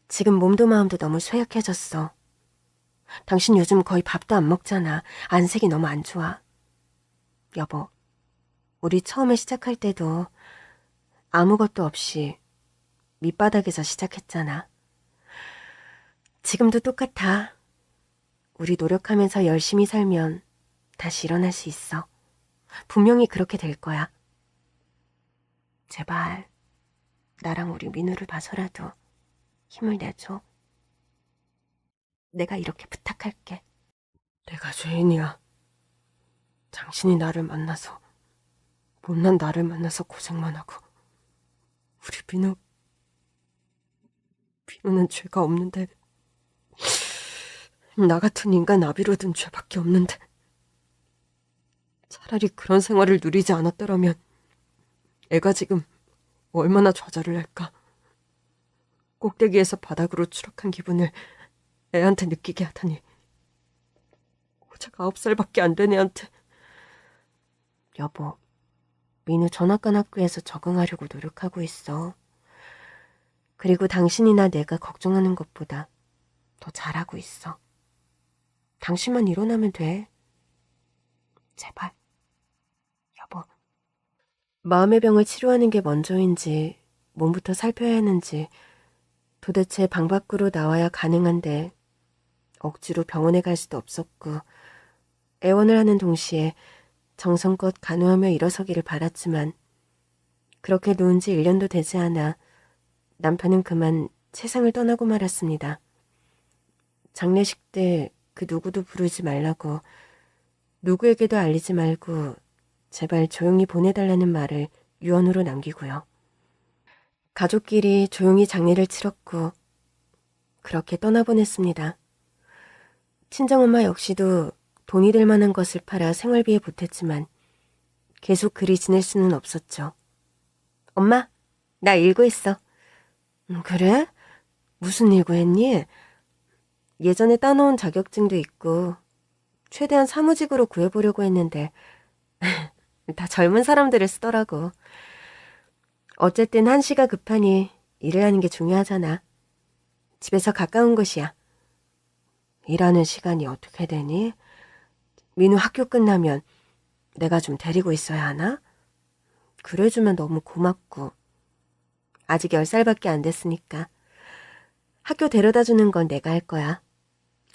지금 몸도 마음도 너무 쇠약해졌어. 당신 요즘 거의 밥도 안 먹잖아. 안색이 너무 안 좋아. 여보, 우리 처음에 시작할 때도 아무것도 없이 밑바닥에서 시작했잖아. 지금도 똑같아. 우리 노력하면서 열심히 살면 다시 일어날 수 있어. 분명히 그렇게 될 거야. 제발 나랑 우리 민우를 봐서라도 힘을 내줘. 내가 이렇게 부탁할게. 내가 죄인이야. 당신이 나를 만나서, 못난 나를 만나서 고생만 하고 우리 민우는 죄가 없는데 나 같은 인간 아비로 든 죄밖에 없는데 차라리 그런 생활을 누리지 않았더라면 애가 지금 얼마나 좌절을 할까. 꼭대기에서 바닥으로 추락한 기분을 애한테 느끼게 하다니. 고작 9살밖에 안 된 애한테. 여보, 민우 전학간 학교에서 적응하려고 노력하고 있어. 그리고 당신이나 내가 걱정하는 것보다 더 잘하고 있어. 당신만 일어나면 돼. 제발, 여보. 마음의 병을 치료하는 게 먼저인지 몸부터 살펴야 하는지 도대체 방 밖으로 나와야 가능한데 억지로 병원에 갈 수도 없었고 애원을 하는 동시에 정성껏 간호하며 일어서기를 바랐지만 그렇게 누운 지 1년도 되지 않아 남편은 그만 세상을 떠나고 말았습니다. 장례식 때 그 누구도 부르지 말라고, 누구에게도 알리지 말고 제발 조용히 보내달라는 말을 유언으로 남기고요. 가족끼리 조용히 장례를 치렀고 그렇게 떠나보냈습니다. 친정엄마 역시도 돈이 될 만한 것을 팔아 생활비에 보탰지만 계속 그리 지낼 수는 없었죠. 엄마, 나 일구했어. 그래? 무슨 일구했니? 예전에 따놓은 자격증도 있고 최대한 사무직으로 구해보려고 했는데 다 젊은 사람들을 쓰더라고. 어쨌든 한시가 급하니 일을 하는 게 중요하잖아. 집에서 가까운 곳이야. 일하는 시간이 어떻게 되니? 민우 학교 끝나면 내가 좀 데리고 있어야 하나? 그래주면 너무 고맙고. 아직 10살밖에 안 됐으니까. 학교 데려다 주는 건 내가 할 거야.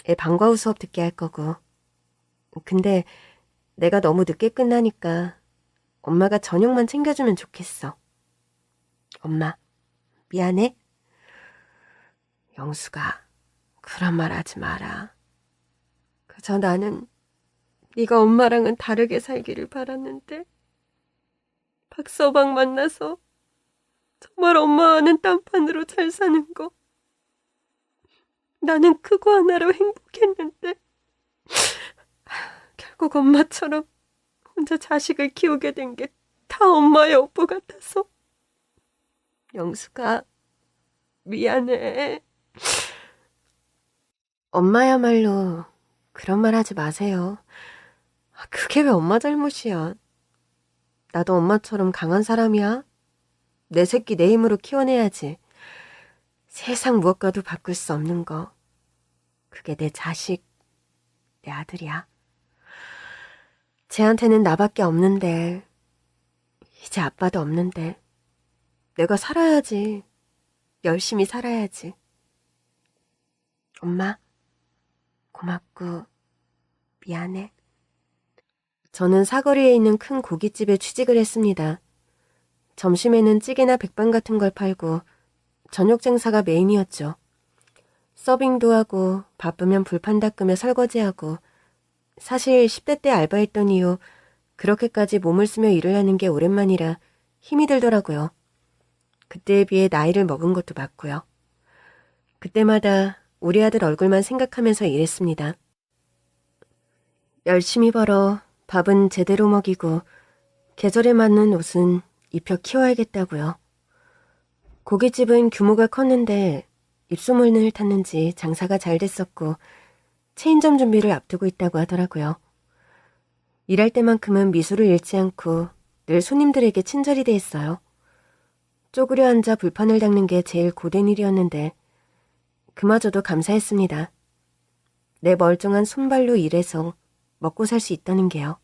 애 방과 후 수업 듣게 할 거고. 근데 내가 너무 늦게 끝나니까 엄마가 저녁만 챙겨주면 좋겠어. 엄마, 미안해. 영수가 그런 말 하지 마라. 그저 나는 네가 엄마랑은 다르게 살기를 바랐는데 박서방 만나서 정말 엄마와는 딴판으로 잘 사는 거 나는 그거 하나로 행복했는데 결국 엄마처럼 혼자 자식을 키우게 된 게 다 엄마의 업보 같아서 영수가 미안해. 엄마야말로 그런 말 하지 마세요. 그게 왜 엄마 잘못이야. 나도 엄마처럼 강한 사람이야. 내 새끼 내 힘으로 키워내야지. 세상 무엇과도 바꿀 수 없는 거. 그게 내 자식, 내 아들이야. 쟤한테는 나밖에 없는데, 이제 아빠도 없는데, 내가 살아야지. 열심히 살아야지. 엄마, 고맙고 미안해. 저는 사거리에 있는 큰 고깃집에 취직을 했습니다. 점심에는 찌개나 백반 같은 걸 팔고 저녁 장사가 메인이었죠. 서빙도 하고 바쁘면 불판 닦으며 설거지하고 사실 10대 때 알바했던 이후 그렇게까지 몸을 쓰며 일을 하는 게 오랜만이라 힘이 들더라고요. 그때에 비해 나이를 먹은 것도 맞고요. 그때마다 우리 아들 얼굴만 생각하면서 일했습니다. 열심히 벌어 밥은 제대로 먹이고 계절에 맞는 옷은 입혀 키워야겠다고요. 고깃집은 규모가 컸는데 입소문을 탔는지 장사가 잘 됐었고 체인점 준비를 앞두고 있다고 하더라고요. 일할 때만큼은 미소를 잃지 않고 늘 손님들에게 친절히 대했어요. 쪼그려 앉아 불판을 닦는 게 제일 고된 일이었는데 그마저도 감사했습니다. 내 멀쩡한 손발로 일해서 먹고 살 수 있다는 게요.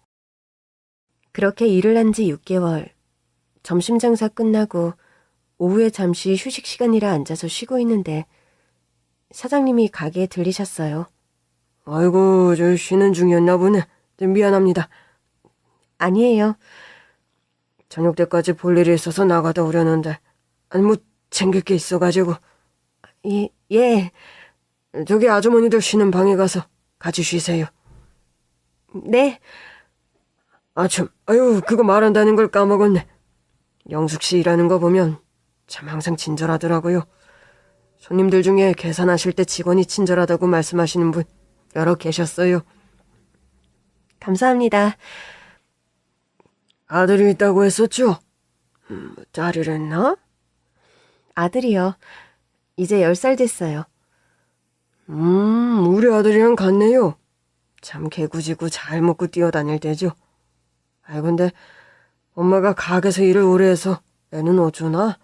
그렇게 일을 한 지 6개월, 점심 장사 끝나고 오후에 잠시 휴식 시간이라 앉아서 쉬고 있는데 사장님이 가게에 들리셨어요. 아이고, 저 쉬는 중이었나 보네. 미안합니다. 아니에요. 저녁 때까지 볼 일이 있어서 나가다 오려는데 아니 뭐 챙길 게 있어가지고. 예. 저기 아주머니들 쉬는 방에 가서 같이 쉬세요. 네. 참, 아유, 그거 말한다는 걸 까먹었네. 영숙 씨 일하는 거 보면 참 항상 친절하더라고요. 손님들 중에 계산하실 때 직원이 친절하다고 말씀하시는 분 여러 계셨어요. 감사합니다. 아들이 있다고 했었죠? 딸이랬나? 아들이요. 이제 10살 됐어요. 우리 아들이랑 같네요. 참 개구지고 잘 먹고 뛰어다닐 때죠. 아이 근데 엄마가 가게에서 일을 오래 해서 애는 어쩌나?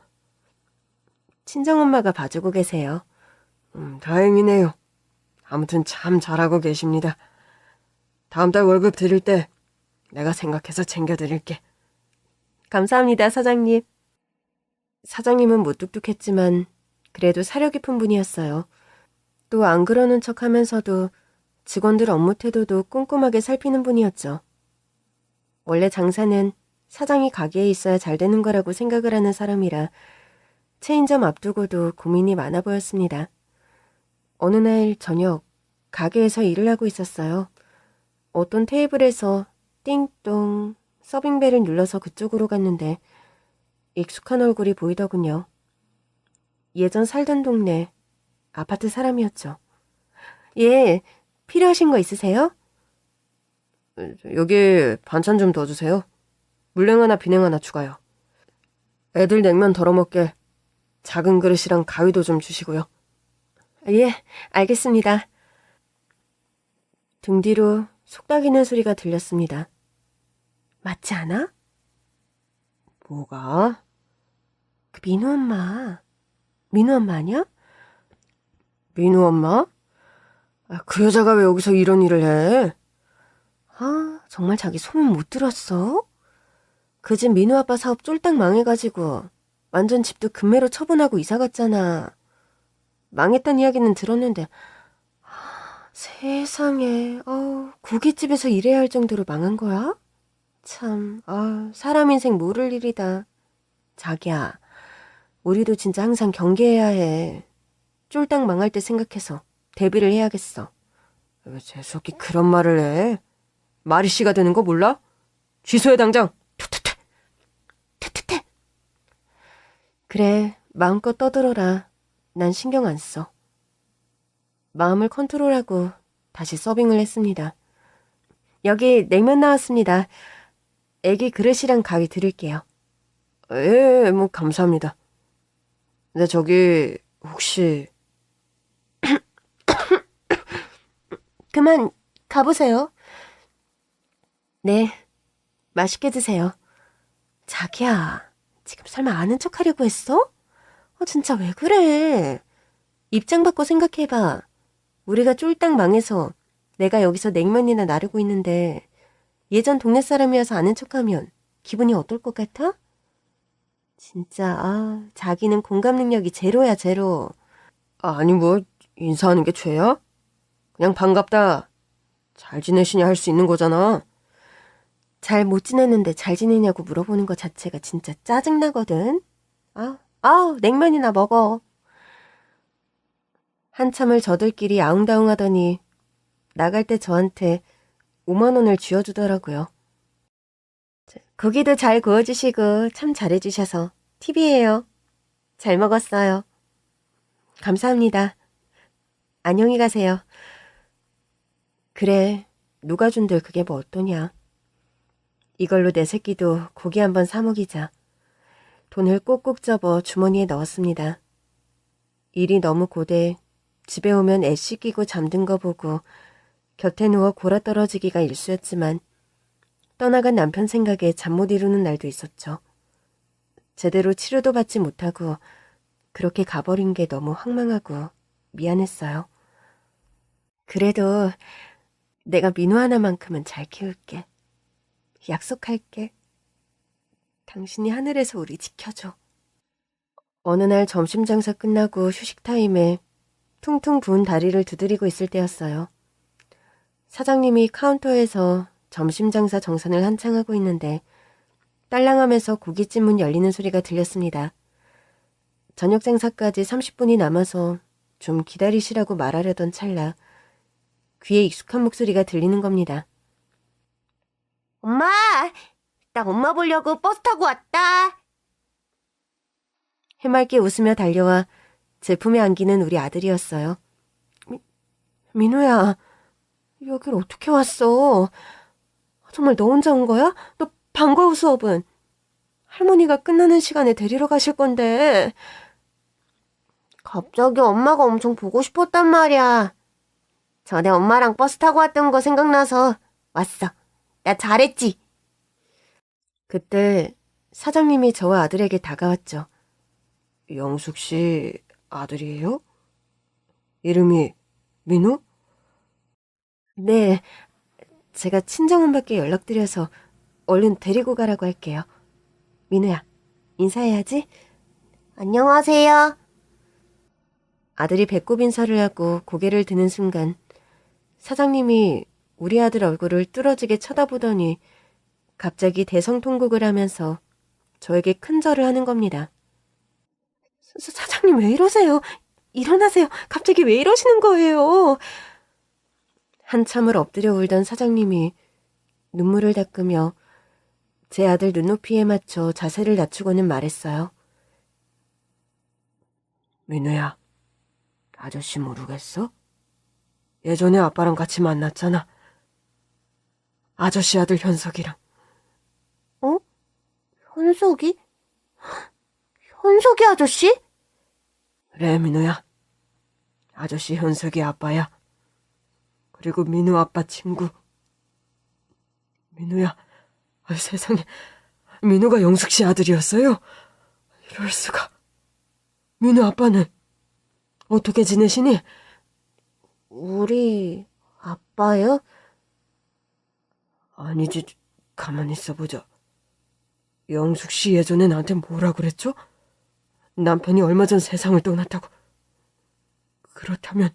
친정엄마가 봐주고 계세요. 다행이네요. 아무튼 참 잘하고 계십니다. 다음 달 월급 드릴 때 내가 생각해서 챙겨드릴게. 감사합니다, 사장님. 사장님은 무뚝뚝했지만 그래도 사려 깊은 분이었어요. 또 안 그러는 척하면서도 직원들 업무 태도도 꼼꼼하게 살피는 분이었죠. 원래 장사는 사장이 가게에 있어야 잘 되는 거라고 생각을 하는 사람이라 체인점 앞두고도 고민이 많아 보였습니다. 어느 날 저녁 가게에서 일을 하고 있었어요. 어떤 테이블에서 띵동 서빙벨을 눌러서 그쪽으로 갔는데 익숙한 얼굴이 보이더군요. 예전 살던 동네 아파트 사람이었죠. 예, 필요하신 거 있으세요? 여기 반찬 좀 더 주세요. 물냉 하나 비냉 하나 추가요. 애들 냉면 덜어먹게 작은 그릇이랑 가위도 좀 주시고요. 예, 알겠습니다. 등 뒤로 속닥이는 소리가 들렸습니다. 맞지 않아? 뭐가? 그 민우 엄마. 민우 엄마 아니야? 민우 엄마? 그 여자가 왜 여기서 이런 일을 해? 정말 자기 소문 못 들었어? 그 집 민우 아빠 사업 쫄딱 망해가지고 완전 집도 금매로 처분하고 이사 갔잖아. 망했단 이야기는 들었는데 세상에 고깃집에서 일해야 할 정도로 망한 거야? 참 사람 인생 모를 일이다. 자기야, 우리도 진짜 항상 경계해야 해. 쫄딱 망할 때 생각해서 대비를 해야겠어. 왜 재수없게 그런 말을 해? 마리씨가 되는 거 몰라? 취소해 당장. 투투투. 투투투. 그래, 마음껏 떠들어라. 난 신경 안 써. 마음을 컨트롤하고 다시 서빙을 했습니다. 여기 냉면 나왔습니다. 애기 그릇이랑 가위 드릴게요. 예, 뭐 감사합니다. 근데 저기 혹시 그만 가보세요. 네, 맛있게 드세요. 자기야, 지금 설마 아는 척 하려고 했어? 진짜 왜 그래? 입장 바꿔 생각해봐. 우리가 쫄딱 망해서 내가 여기서 냉면이나 나르고 있는데 예전 동네 사람이어서 아는 척하면 기분이 어떨 것 같아? 진짜 자기는 공감 능력이 제로야, 제로. 아니 뭐 인사하는 게 죄야? 그냥 반갑다. 잘 지내시냐 할 수 있는 거잖아. 잘 못 지냈는데 잘 지내냐고 물어보는 것 자체가 진짜 짜증나거든. 냉면이나 먹어. 한참을 저들끼리 아웅다웅 하더니 나갈 때 저한테 5만 원을 쥐어주더라고요. 고기도 잘 구워주시고 참 잘해주셔서 팁이에요. 잘 먹었어요. 감사합니다. 안녕히 가세요. 그래, 누가 준들 그게 뭐 어떠냐. 이걸로 내 새끼도 고기 한번 사 먹이자. 돈을 꼭꼭 접어 주머니에 넣었습니다. 일이 너무 고돼 집에 오면 애 씻기고 잠든 거 보고 곁에 누워 골아떨어지기가 일쑤였지만 떠나간 남편 생각에 잠 못 이루는 날도 있었죠. 제대로 치료도 받지 못하고 그렇게 가버린 게 너무 황망하고 미안했어요. 그래도 내가 민우 하나만큼은 잘 키울게. 약속할게. 당신이 하늘에서 우리 지켜줘. 어느 날 점심 장사 끝나고 휴식 타임에 퉁퉁 부은 다리를 두드리고 있을 때였어요. 사장님이 카운터에서 점심 장사 정산을 한창 하고 있는데 딸랑하면서 고깃집 문 열리는 소리가 들렸습니다. 저녁 장사까지 30분이 남아서 좀 기다리시라고 말하려던 찰나 귀에 익숙한 목소리가 들리는 겁니다. 엄마! 나 엄마 보려고 버스 타고 왔다. 해맑게 웃으며 달려와 제 품에 안기는 우리 아들이었어요. 민우야, 여길 어떻게 왔어? 정말 너 혼자 온 거야? 너 방과 후 수업은? 할머니가 끝나는 시간에 데리러 가실 건데. 갑자기 엄마가 엄청 보고 싶었단 말이야. 전에 엄마랑 버스 타고 왔던 거 생각나서 왔어. 나 잘했지? 그때 사장님이 저와 아들에게 다가왔죠. 영숙 씨 아들이에요? 이름이 민우? 네, 제가 친정엄마께 연락드려서 얼른 데리고 가라고 할게요. 민우야, 인사해야지. 안녕하세요. 아들이 배꼽 인사를 하고 고개를 드는 순간 사장님이 우리 아들 얼굴을 뚫어지게 쳐다보더니 갑자기 대성통곡을 하면서 저에게 큰 절을 하는 겁니다. 사장님 왜 이러세요? 일어나세요. 갑자기 왜 이러시는 거예요? 한참을 엎드려 울던 사장님이 눈물을 닦으며 제 아들 눈높이에 맞춰 자세를 낮추고는 말했어요. 민우야, 아저씨 모르겠어? 예전에 아빠랑 같이 만났잖아. 아저씨 아들 현석이랑. 어? 현석이? 현석이 아저씨? 그래, 민우야. 아저씨 현석이 아빠야. 그리고 민우 아빠 친구. 민우야, 세상에. 민우가 영숙 씨 아들이었어요? 이럴 수가. 민우 아빠는 어떻게 지내시니? 우리 아빠요? 아니지, 가만히 있어보자. 영숙 씨 예전에 나한테 뭐라 그랬죠? 남편이 얼마 전 세상을 떠났다고. 그렇다면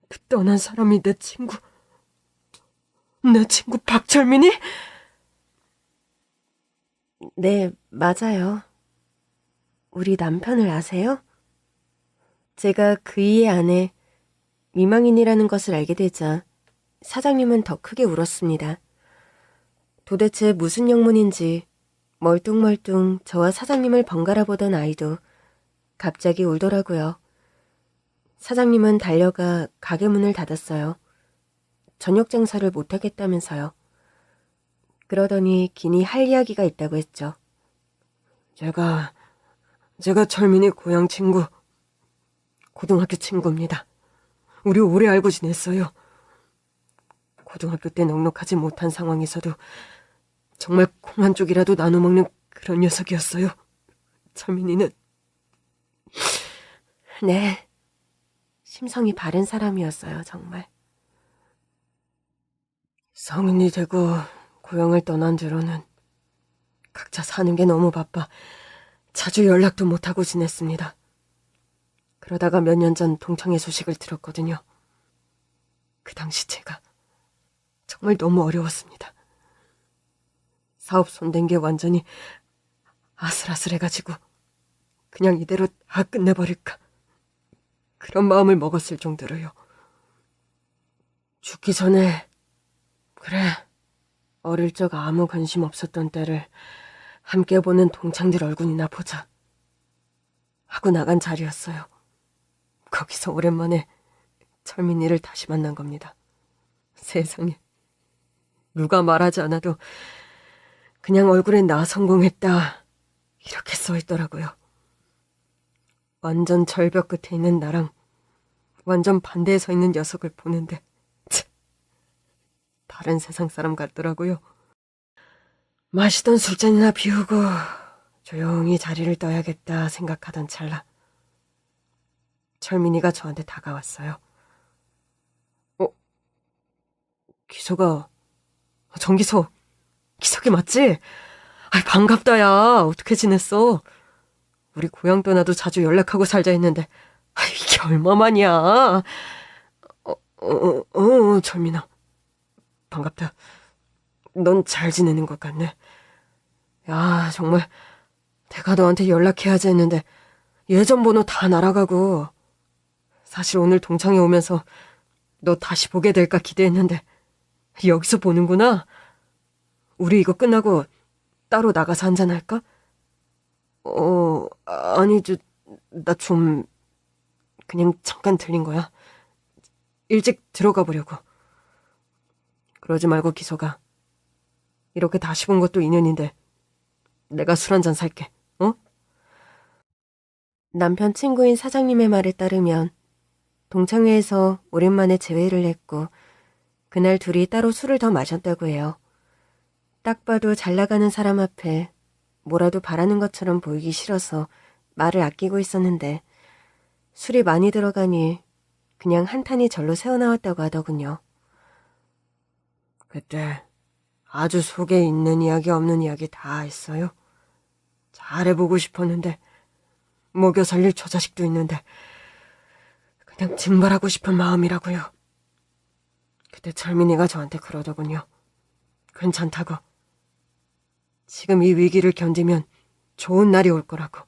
그 떠난 사람이 내 친구 박철민이? 네, 맞아요. 우리 남편을 아세요? 제가 그이의 아내 미망인이라는 것을 알게 되자 사장님은 더 크게 울었습니다. 도대체 무슨 영문인지 멀뚱멀뚱 저와 사장님을 번갈아 보던 아이도 갑자기 울더라고요. 사장님은 달려가 가게 문을 닫았어요. 저녁 장사를 못하겠다면서요. 그러더니 기니 할 이야기가 있다고 했죠. 제가 철민이 고향 친구, 고등학교 친구입니다. 우리 오래 알고 지냈어요. 고등학교 때 넉넉하지 못한 상황에서도 정말 콩 한 쪽이라도 나눠 먹는 그런 녀석이었어요. 철민이는. 네, 심성이 바른 사람이었어요, 정말. 성인이 되고 고향을 떠난 뒤로는 각자 사는 게 너무 바빠 자주 연락도 못하고 지냈습니다. 그러다가 몇 년 전 동창회 소식을 들었거든요. 그 당시 제가 정말 너무 어려웠습니다. 사업 손댄 게 완전히 아슬아슬해가지고 그냥 이대로 다 끝내버릴까 그런 마음을 먹었을 정도로요. 죽기 전에 그래, 어릴 적 아무 관심 없었던 때를 함께 보는 동창들 얼굴이나 보자 하고 나간 자리였어요. 거기서 오랜만에 철민이를 다시 만난 겁니다. 세상에, 누가 말하지 않아도 그냥 얼굴에 나 성공했다 이렇게 써있더라고요. 완전 절벽 끝에 있는 나랑 완전 반대에 서 있는 녀석을 보는데 다른 세상 사람 같더라고요. 마시던 술잔이나 비우고 조용히 자리를 떠야겠다 생각하던 찰나 철민이가 저한테 다가왔어요. 기석아, 정기석, 기석이 맞지? 아이, 반갑다, 야. 어떻게 지냈어? 우리 고향 떠나도 자주 연락하고 살자 했는데, 이게 얼마만이야? 철민아. 반갑다. 넌 잘 지내는 것 같네. 야, 정말 내가 너한테 연락해야지 했는데 예전 번호 다 날아가고 사실 오늘 동창회 오면서 너 다시 보게 될까 기대했는데 여기서 보는구나. 우리 이거 끝나고 따로 나가서 한잔할까? 아니, 나 좀 그냥 잠깐 들린 거야. 일찍 들어가 보려고. 그러지 말고 기석아. 이렇게 다시 본 것도 인연인데 내가 술 한잔 살게. 어? 남편 친구인 사장님의 말에 따르면 동창회에서 오랜만에 재회를 했고 그날 둘이 따로 술을 더 마셨다고 해요. 딱 봐도 잘 나가는 사람 앞에 뭐라도 바라는 것처럼 보이기 싫어서 말을 아끼고 있었는데 술이 많이 들어가니 그냥 한탄이 절로 새어나왔다고 하더군요. 그때 아주 속에 있는 이야기 없는 이야기 다 했어요. 잘해보고 싶었는데 먹여 살릴 처자식도 있는데 그냥 증발하고 싶은 마음이라고요. 그때 철민이가 저한테 그러더군요. 괜찮다고. 지금 이 위기를 견디면 좋은 날이 올 거라고.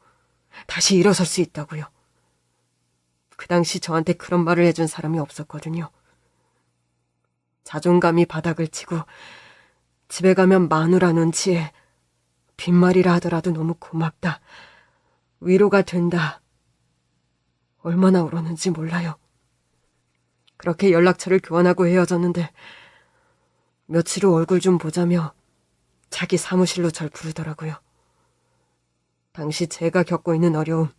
다시 일어설 수 있다고요. 그 당시 저한테 그런 말을 해준 사람이 없었거든요. 자존감이 바닥을 치고 집에 가면 마누라 눈치에 빈말이라 하더라도 너무 고맙다. 위로가 된다. 얼마나 울었는지 몰라요. 그렇게 연락처를 교환하고 헤어졌는데 며칠 후 얼굴 좀 보자며 자기 사무실로 절 부르더라고요. 당시 제가 겪고 있는 어려움,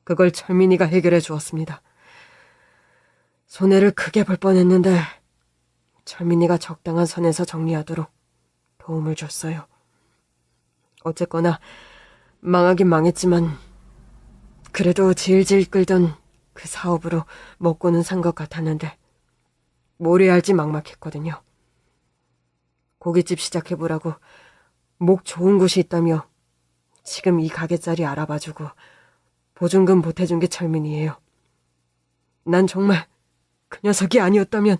그걸 철민이가 해결해 주었습니다. 손해를 크게 볼 뻔했는데 철민이가 적당한 선에서 정리하도록 도움을 줬어요. 어쨌거나 망하긴 망했지만 그래도 질질 끌던 그 사업으로 먹고는 산 것 같았는데 뭘 해야 할지 막막했거든요. 고깃집 시작해보라고 목 좋은 곳이 있다며 지금 이 가게 자리 알아봐주고 보증금 보태준 게 철민이에요. 난 정말 그 녀석이 아니었다면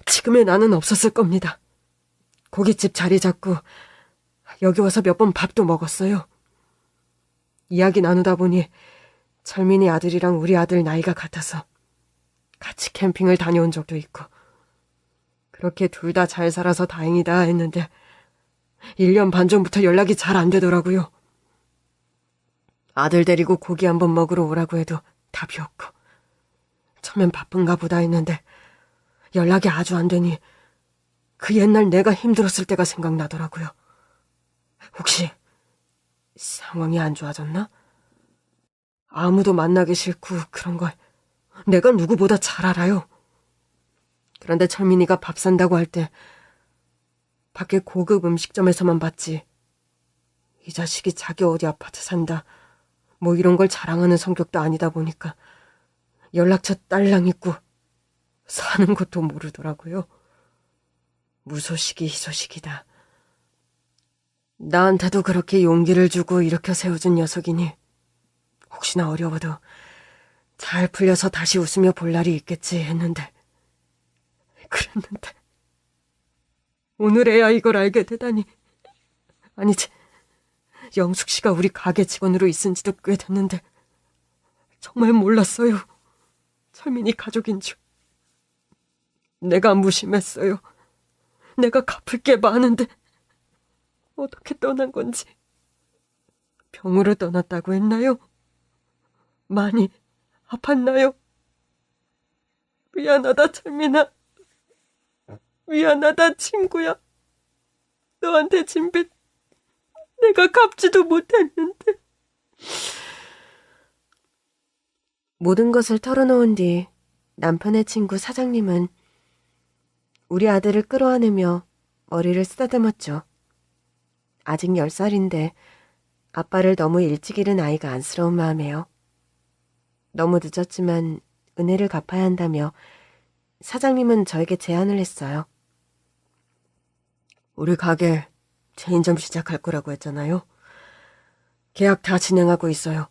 지금의 나는 없었을 겁니다. 고깃집 자리 잡고 여기 와서 몇 번 밥도 먹었어요. 이야기 나누다 보니 철민이 아들이랑 우리 아들 나이가 같아서 같이 캠핑을 다녀온 적도 있고 그렇게 둘 다 잘 살아서 다행이다 했는데 1년 반 전부터 연락이 잘 안 되더라고요. 아들 데리고 고기 한번 먹으러 오라고 해도 답이 없고 처음엔 바쁜가 보다 했는데 연락이 아주 안 되니 그 옛날 내가 힘들었을 때가 생각나더라고요. 혹시 상황이 안 좋아졌나? 아무도 만나기 싫고 그런 걸 내가 누구보다 잘 알아요. 그런데 철민이가 밥 산다고 할 때 밖에 고급 음식점에서만 봤지 이 자식이 자기 어디 아파트 산다 뭐 이런 걸 자랑하는 성격도 아니다 보니까 연락처 딸랑 있고 사는 것도 모르더라고요. 무소식이 희소식이다. 나한테도 그렇게 용기를 주고 일으켜 세워준 녀석이니 혹시나 어려워도 잘 풀려서 다시 웃으며 볼 날이 있겠지 했는데 그랬는데 오늘에야 이걸 알게 되다니. 아니지, 영숙 씨가 우리 가게 직원으로 있은 지도 꽤 됐는데 정말 몰랐어요. 철민이 가족인 줄. 내가 무심했어요. 내가 갚을 게 많은데 어떻게 떠난 건지. 병으로 떠났다고 했나요? 많이 아팠나요? 미안하다 철민아. 미안하다 친구야. 너한테 진 빚 내가 갚지도 못했는데. 모든 것을 털어놓은 뒤 남편의 친구 사장님은 우리 아들을 끌어안으며 머리를 쓰다듬었죠. 아직 10살인데 아빠를 너무 일찍 잃은 아이가 안쓰러운 마음에요. 너무 늦었지만 은혜를 갚아야 한다며 사장님은 저에게 제안을 했어요. 우리 가게 체인점 시작할 거라고 했잖아요. 계약 다 진행하고 있어요.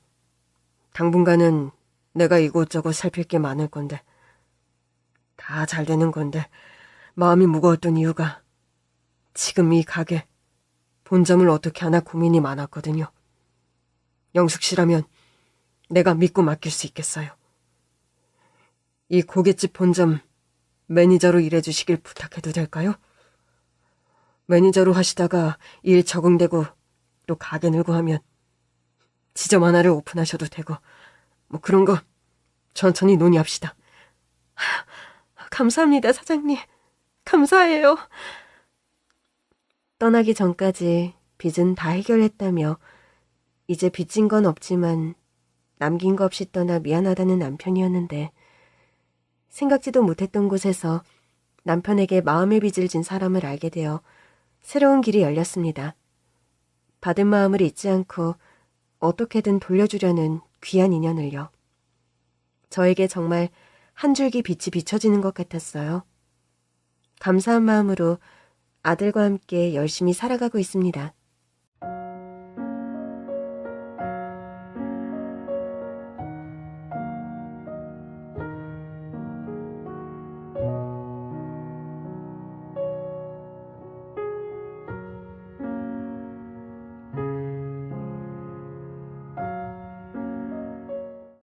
당분간은 내가 이곳저곳 살필 게 많을 건데 다 잘 되는 건데 마음이 무거웠던 이유가 지금 이 가게 본점을 어떻게 하나 고민이 많았거든요. 영숙 씨라면 내가 믿고 맡길 수 있겠어요. 이 고깃집 본점 매니저로 일해주시길 부탁해도 될까요? 매니저로 하시다가 일 적응되고 또 가게 늘고 하면 지점 하나를 오픈하셔도 되고 뭐 그런 거 천천히 논의합시다. 감사합니다, 사장님. 감사해요. 떠나기 전까지 빚은 다 해결했다며 이제 빚진 건 없지만 남긴 거 없이 떠나 미안하다는 남편이었는데 생각지도 못했던 곳에서 남편에게 마음의 빚을 진 사람을 알게 되어 새로운 길이 열렸습니다. 받은 마음을 잊지 않고 어떻게든 돌려주려는 귀한 인연을요. 저에게 정말 한 줄기 빛이 비춰지는 것 같았어요. 감사한 마음으로 아들과 함께 열심히 살아가고 있습니다.